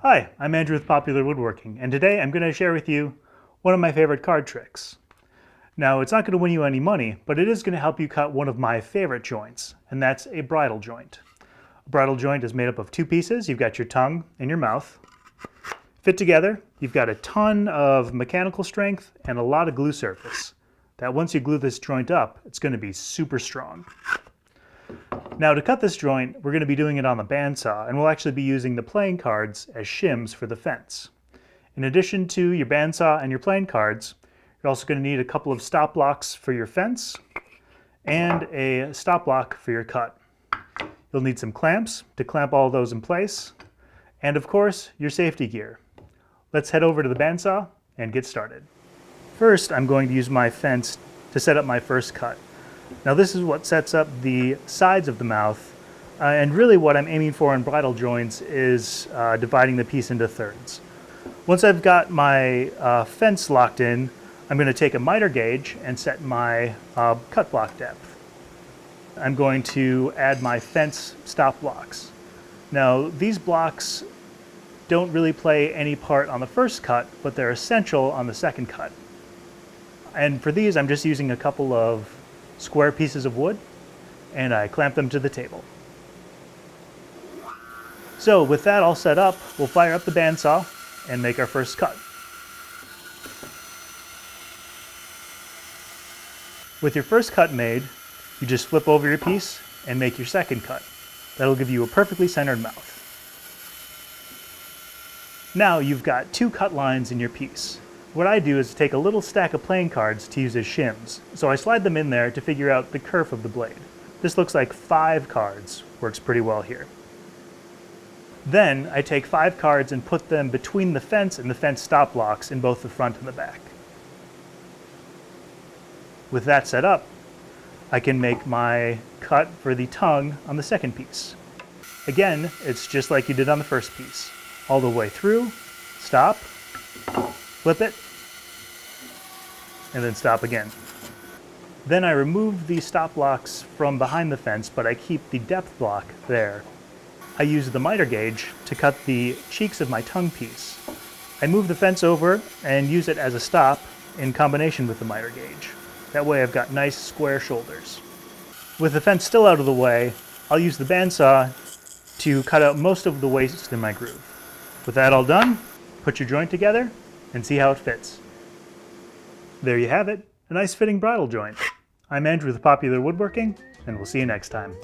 Hi, I'm Andrew with Popular Woodworking, and today I'm going to share with you one of my favorite card tricks. Now, it's not going to win you any money, but it is going to help you cut one of my favorite joints, and that's a bridle joint. A bridle joint is made up of two pieces. You've got your tongue and your mouth. Fit together, you've got a ton of mechanical strength and a lot of glue surface. That once you glue this joint up, it's going to be super strong. Now to cut this joint, we're going to be doing it on the bandsaw, and we'll actually be using the playing cards as shims for the fence. In addition to your bandsaw and your playing cards, you're also going to need a couple of stop blocks for your fence and a stop block for your cut. You'll need some clamps to clamp all those in place, and of course, your safety gear. Let's head over to the bandsaw and get started. First, I'm going to use my fence to set up my first cut. Now this is what sets up the sides of the mouth, and really what I'm aiming for in bridle joints is dividing the piece into thirds. Once I've got my fence locked in, I'm going to take a miter gauge and set my cut block depth. I'm going to add my fence stop blocks. Now these blocks don't really play any part on the first cut, but they're essential on the second cut. And for these, I'm just using a couple of square pieces of wood, and I clamp them to the table. So with that all set up, we'll fire up the bandsaw and make our first cut. With your first cut made, you just flip over your piece and make your second cut. That'll give you a perfectly centered mouth. Now you've got two cut lines in your piece. What I do is take a little stack of playing cards to use as shims. So I slide them in there to figure out the kerf of the blade. This looks like 5 cards, works pretty well here. Then I take 5 cards and put them between the fence and the fence stop blocks in both the front and the back. With that set up, I can make my cut for the tongue on the second piece. Again, it's just like you did on the first piece. All the way through, stop, flip it, and then stop again. Then I remove the stop blocks from behind the fence, but I keep the depth block there. I use the miter gauge to cut the cheeks of my tongue piece. I move the fence over and use it as a stop in combination with the miter gauge. That way I've got nice square shoulders. With the fence still out of the way, I'll use the bandsaw to cut out most of the waste in my groove. With that all done, put your joint together and see how it fits. There you have it, a nice fitting bridle joint. I'm Andrew with Popular Woodworking, and we'll see you next time.